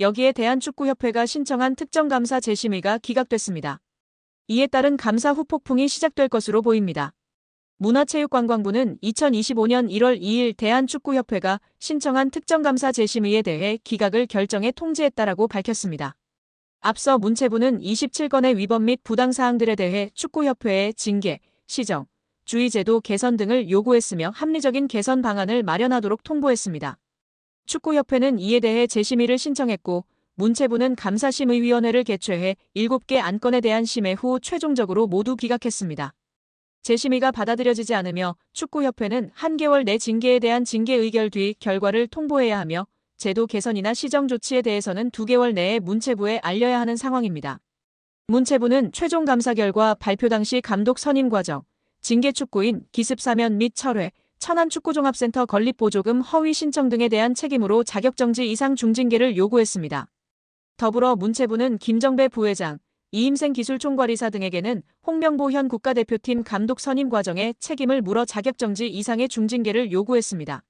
여기에 대한축구협회가 신청한 특정감사 재심의가 기각됐습니다. 이에 따른 감사 후폭풍이 시작될 것으로 보입니다. 문화체육관광부는 2025년 1월 2일 대한축구협회가 신청한 특정감사 재심의에 대해 기각을 결정해 통지했다라고 밝혔습니다. 앞서 문체부는 27건의 위법 및 부당사항들에 대해 축구협회에 징계, 시정, 주의제도 개선 등을 요구했으며 합리적인 개선 방안을 마련하도록 통보했습니다. 축구협회는 이에 대해 재심의를 신청했고 문체부는 감사심의위원회를 개최해 7개 안건에 대한 심의 후 최종적으로 모두 기각했습니다. 재심의가 받아들여지지 않으며 축구협회는 한 개월 내 징계에 대한 징계 의결 뒤 결과를 통보해야 하며 제도 개선이나 시정 조치에 대해서는 2개월 내에 문체부에 알려야 하는 상황입니다. 문체부는 최종 감사 결과 발표 당시 감독 선임 과정, 징계 축구인 기습 사면 및 철회, 천안축구종합센터 건립보조금 허위 신청 등에 대한 책임으로 자격정지 이상 중징계를 요구했습니다. 더불어 문체부는 김정배 부회장, 이임생 기술총괄이사 등에게는 홍명보 현 국가대표팀 감독 선임 과정에 책임을 물어 자격정지 이상의 중징계를 요구했습니다.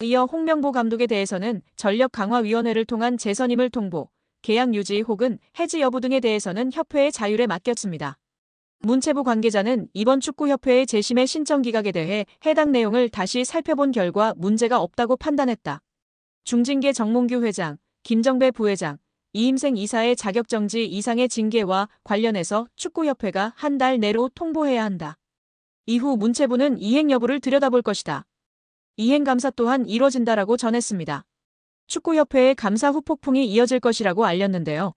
이어 홍명보 감독에 대해서는 전력강화위원회를 통한 재선임을 통보, 계약 유지 혹은 해지 여부 등에 대해서는 협회의 자율에 맡겼습니다. 문체부 관계자는 이번 축구협회의 재심의 신청 기각에 대해 해당 내용을 다시 살펴본 결과 문제가 없다고 판단했다. 중징계 정몽규 회장, 김정배 부회장, 이임생 이사의 자격정지 이상의 징계와 관련해서 축구협회가 한 달 내로 통보해야 한다. 이후 문체부는 이행 여부를 들여다볼 것이다. 이행 감사 또한 이뤄진다라고 전했습니다. 축구협회의 감사 후폭풍이 이어질 것이라고 알렸는데요.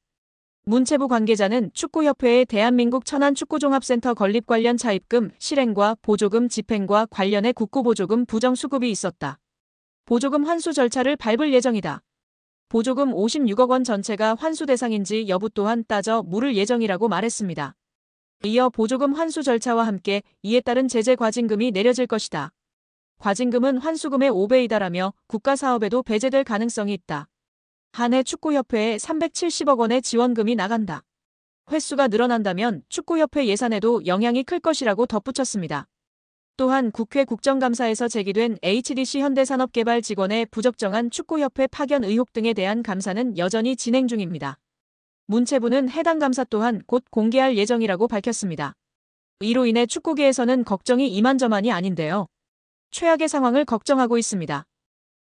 문체부 관계자는 축구협회의 대한민국 천안축구종합센터 건립 관련 차입금 실행과 보조금 집행과 관련해 국고보조금 부정수급이 있었다. 보조금 환수 절차를 밟을 예정이다. 보조금 56억 원 전체가 환수 대상인지 여부 또한 따져 물을 예정이라고 말했습니다. 이어 보조금 환수 절차와 함께 이에 따른 제재 과징금이 내려질 것이다. 과징금은 환수금의 5배이다라며 국가사업에도 배제될 가능성이 있다. 한 해 축구협회에 370억 원의 지원금이 나간다. 횟수가 늘어난다면 축구협회 예산에도 영향이 클 것이라고 덧붙였습니다. 또한 국회 국정감사에서 제기된 HDC 현대산업개발 직원의 부적정한 축구협회 파견 의혹 등에 대한 감사는 여전히 진행 중입니다. 문체부는 해당 감사 또한 곧 공개할 예정이라고 밝혔습니다. 이로 인해 축구계에서는 걱정이 이만저만이 아닌데요. 최악의 상황을 걱정하고 있습니다.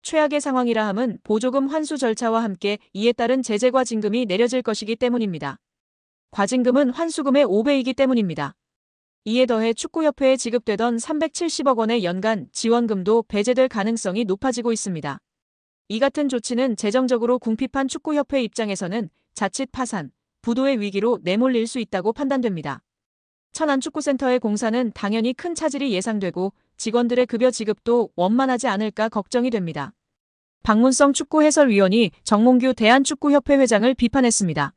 최악의 상황이라 함은 보조금 환수 절차와 함께 이에 따른 제재 과징금이 내려질 것이기 때문입니다. 과징금은 환수금의 5배이기 때문입니다. 이에 더해 축구협회에 지급되던 370억 원의 연간 지원금도 배제될 가능성이 높아지고 있습니다. 이 같은 조치는 재정적으로 궁핍한 축구협회 입장에서는 자칫 파산, 부도의 위기로 내몰릴 수 있다고 판단됩니다. 천안축구센터의 공사는 당연히 큰 차질이 예상되고 직원들의 급여 지급도 원만하지 않을까 걱정이 됩니다. 박문성 축구해설위원이 정몽규 대한축구협회 회장을 비판했습니다.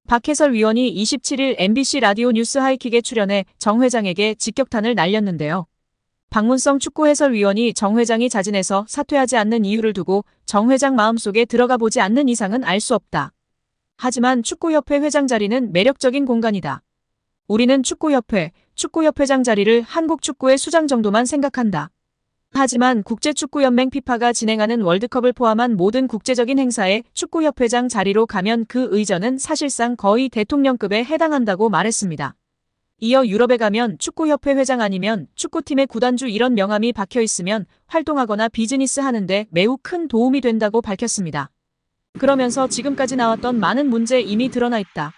박 해설위원이 27일 MBC 라디오 뉴스 하이킥에 출연해 정 회장에게 직격탄을 날렸는데요. 박문성 축구해설위원이 정 회장이 자진해서 사퇴하지 않는 이유를 두고 정 회장 마음속에 들어가 보지 않는 이상은 알 수 없다. 하지만 축구협회 회장 자리는 매력적인 공간이다. 우리는 축구협회장 자리를 한국 축구의 수장 정도만 생각한다. 하지만 국제축구연맹 피파가 진행하는 월드컵을 포함한 모든 국제적인 행사에 축구협회장 자리로 가면 그 의전은 사실상 거의 대통령급에 해당한다고 말했습니다. 이어 유럽에 가면 축구협회 회장 아니면 축구팀의 구단주 이런 명함이 박혀 있으면 활동하거나 비즈니스 하는데 매우 큰 도움이 된다고 밝혔습니다. 그러면서 지금까지 나왔던 많은 문제 이미 드러나 있다.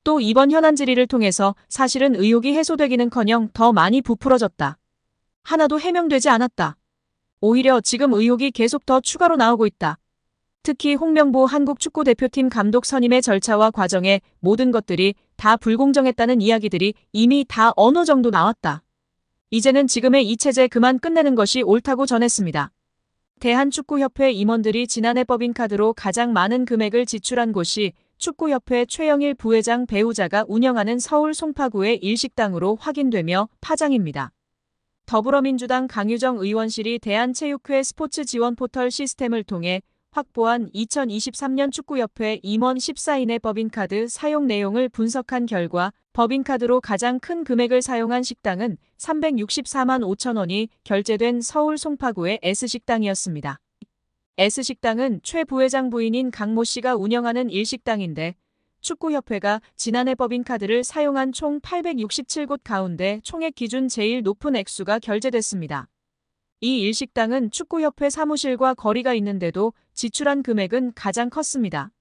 또 이번 현안 질의를 통해서 사실은 의혹이 해소되기는커녕 더 많이 부풀어졌다. 하나도 해명되지 않았다. 오히려 지금 의혹이 계속 더 추가로 나오고 있다. 특히 홍명보 한국축구대표팀 감독 선임의 절차와 과정에 모든 것들이 다 불공정했다는 이야기들이 이미 다 어느 정도 나왔다. 이제는 지금의 이 체제 그만 끝내는 것이 옳다고 전했습니다. 대한축구협회 임원들이 지난해 법인카드로 가장 많은 금액을 지출한 곳이 축구협회 최영일 부회장 배우자가 운영하는 서울 송파구의 일식당으로 확인되며 파장입니다. 더불어민주당 강유정 의원실이 대한체육회 스포츠 지원 포털 시스템을 통해 확보한 2023년 축구협회 임원 14인의 법인카드 사용 내용을 분석한 결과 법인카드로 가장 큰 금액을 사용한 식당은 364만 5천 원이 결제된 서울 송파구의 S식당이었습니다. S식당은 최 부회장 부인인 강모 씨가 운영하는 일식당인데 축구협회가 지난해 법인카드를 사용한 총 867곳 가운데 총액 기준 제일 높은 액수가 결제됐습니다. 이 일식당은 축구협회 사무실과 거리가 있는데도 지출한 금액은 가장 컸습니다.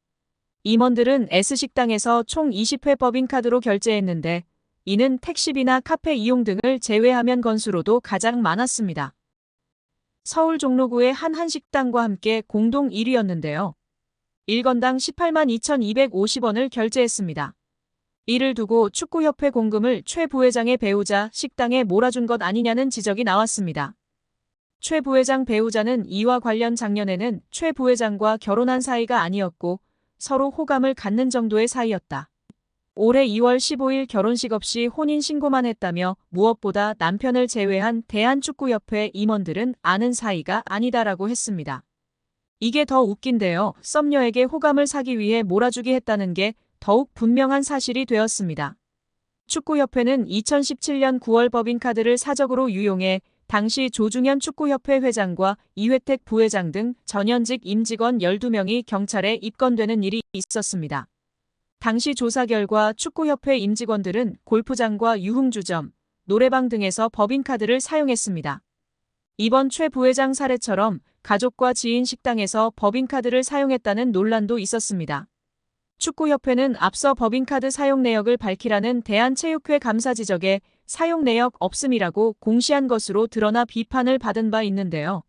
임원들은 S식당에서 총 20회 법인카드로 결제했는데 이는 택시비나 카페 이용 등을 제외하면 건수로도 가장 많았습니다. 서울 종로구의 한 한식당과 함께 공동 1위였는데요. 1건당 18만 2,250원을 결제했습니다. 이를 두고 축구협회 공금을 최 부회장의 배우자 식당에 몰아준 것 아니냐는 지적이 나왔습니다. 최 부회장 배우자는 이와 관련 작년에는 최 부회장과 결혼한 사이가 아니었고 서로 호감을 갖는 정도의 사이였다. 올해 2월 15일 결혼식 없이 혼인신고만 했다며 무엇보다 남편을 제외한 대한축구협회 임원들은 아는 사이가 아니다라고 했습니다. 이게 더 웃긴데요. 썸녀에게 호감을 사기 위해 몰아주기 했다는 게 더욱 분명한 사실이 되었습니다. 축구협회는 2017년 9월 법인카드를 사적으로 유용해 당시 조중현 축구협회 회장과 이회택 부회장 등 전현직 임직원 12명이 경찰에 입건되는 일이 있었습니다. 당시 조사 결과 축구협회 임직원들은 골프장과 유흥주점, 노래방 등에서 법인카드를 사용했습니다. 이번 최 부회장 사례처럼 가족과 지인 식당에서 법인카드를 사용했다는 논란도 있었습니다. 축구협회는 앞서 법인카드 사용 내역을 밝히라는 대한체육회 감사 지적에 사용 내역 없음이라고 공시한 것으로 드러나 비판을 받은 바 있는데요.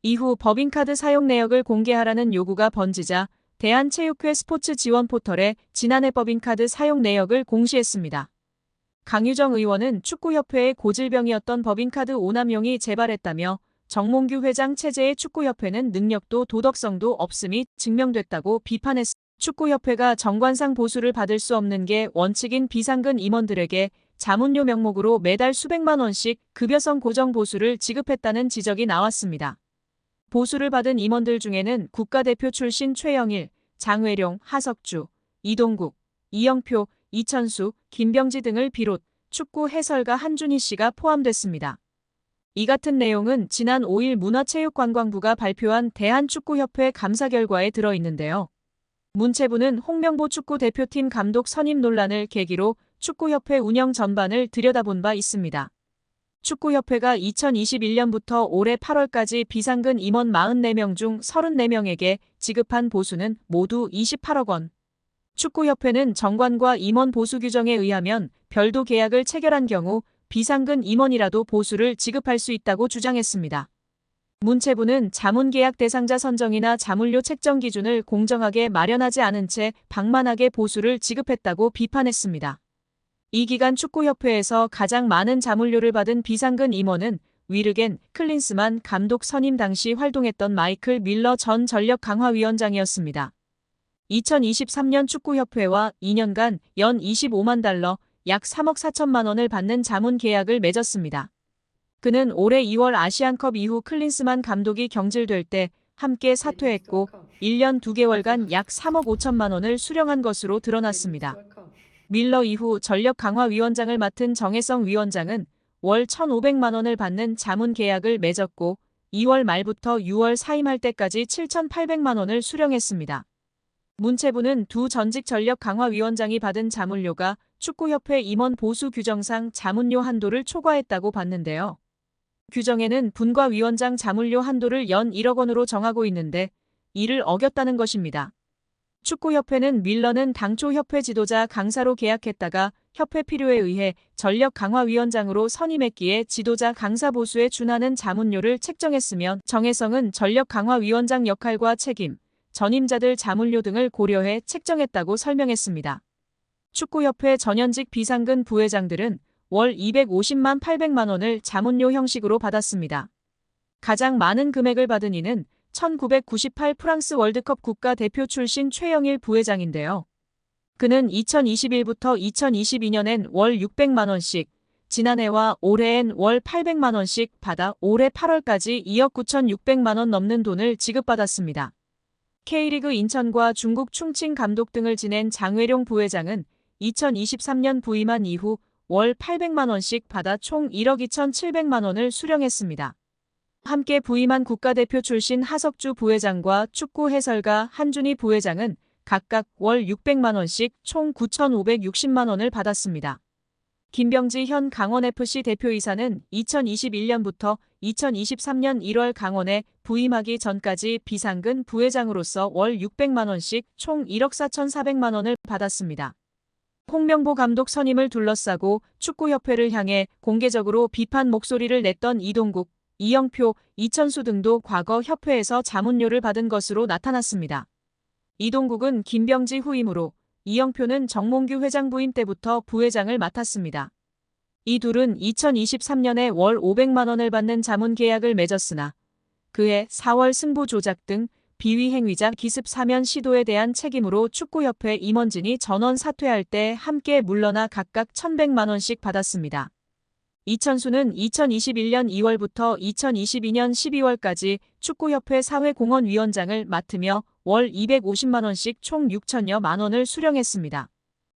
이후 법인카드 사용 내역을 공개하라는 요구가 번지자 대한체육회 스포츠 지원 포털에 지난해 법인카드 사용 내역을 공시했습니다. 강유정 의원은 축구협회의 고질병이었던 법인카드 오남용이 재발했다며 정몽규 회장 체제의 축구협회는 능력도 도덕성도 없음이 증명됐다고 비판했습니다. 축구협회가 정관상 보수를 받을 수 없는 게 원칙인 비상근 임원들에게 자문료 명목으로 매달 수백만 원씩 급여성 고정 보수를 지급했다는 지적이 나왔습니다. 보수를 받은 임원들 중에는 국가대표 출신 최영일, 장회룡, 하석주, 이동국, 이영표, 이천수, 김병지 등을 비롯 축구 해설가 한준희 씨가 포함됐습니다. 이 같은 내용은 지난 5일 문화체육관광부가 발표한 대한축구협회 감사 결과에 들어있는데요. 문체부는 홍명보 축구대표팀 감독 선임 논란을 계기로 축구협회 운영 전반을 들여다본 바 있습니다. 축구협회가 2021년부터 올해 8월까지 비상근 임원 44명 중 34명에게 지급한 보수는 모두 28억 원. 축구협회는 정관과 임원 보수 규정에 의하면 별도 계약을 체결한 경우 비상근 임원이라도 보수를 지급할 수 있다고 주장했습니다. 문체부는 자문계약 대상자 선정이나 자문료 책정 기준을 공정하게 마련하지 않은 채 방만하게 보수를 지급했다고 비판했습니다. 이 기간 축구협회에서 가장 많은 자문료를 받은 비상근 임원은 위르겐 클린스만 감독 선임 당시 활동했던 마이클 밀러 전 전력강화위원장이었습니다. 2023년 축구협회와 2년간 연 25만 달러, 약 3억 4천만 원을 받는 자문 계약을 맺었습니다. 그는 올해 2월 아시안컵 이후 클린스만 감독이 경질될 때 함께 사퇴했고 1년 2개월간 약 3억 5천만 원을 수령한 것으로 드러났습니다. 밀러 이후 전력강화위원장을 맡은 정혜성 위원장은 월 1,500만 원을 받는 자문 계약을 맺었고 2월 말부터 6월 사임할 때까지 7,800만 원을 수령했습니다. 문체부는 두 전직 전력강화위원장이 받은 자문료가 축구협회 임원 보수 규정상 자문료 한도를 초과했다고 봤는데요. 규정에는 분과위원장 자문료 한도를 연 1억 원으로 정하고 있는데 이를 어겼다는 것입니다. 축구협회는 밀러는 당초 협회 지도자 강사로 계약했다가 협회 필요에 의해 전력강화위원장으로 선임했기에 지도자 강사 보수에 준하는 자문료를 책정했으며 정혜성은 전력강화위원장 역할과 책임, 전임자들 자문료 등을 고려해 책정했다고 설명했습니다. 축구협회 전현직 비상근 부회장들은 월 250만 800만 원을 자문료 형식으로 받았습니다. 가장 많은 금액을 받은 이는 1998 프랑스 월드컵 국가대표 출신 최영일 부회장인데요. 그는 2021부터 2022년엔 월 600만 원씩, 지난해와 올해엔 월 800만 원씩 받아 올해 8월까지 2억 9,600만 원 넘는 돈을 지급받았습니다. K리그 인천과 중국 충칭 감독 등을 지낸 장회룡 부회장은 2023년 부임한 이후 월 800만 원씩 받아 총 1억 2,700만 원을 수령했습니다. 함께 부임한 국가대표 출신 하석주 부회장과 축구 해설가 한준희 부회장은 각각 월 600만 원씩 총 9,560만 원을 받았습니다. 김병지 현 강원FC 대표이사는 2021년부터 2023년 1월 강원에 부임하기 전까지 비상근 부회장으로서 월 600만 원씩 총 1억 4,400만 원을 받았습니다. 홍명보 감독 선임을 둘러싸고 축구협회를 향해 공개적으로 비판 목소리를 냈던 이동국, 이영표, 이천수 등도 과거 협회에서 자문료를 받은 것으로 나타났습니다. 이동국은 김병지 후임으로, 이영표는 정몽규 회장 부임 때부터 부회장을 맡았습니다. 이 둘은 2023년에 월 500만 원을 받는 자문 계약을 맺었으나 그해 4월 승부 조작 등 비위 행위자 기습 사면 시도에 대한 책임으로 축구협회 임원진이 전원 사퇴할 때 함께 물러나 각각 1,100만 원씩 받았습니다. 이천수는 2021년 2월부터 2022년 12월까지 축구협회 사회공헌위원장을 맡으며 월 250만 원씩 총 6천여만 원을 수령했습니다.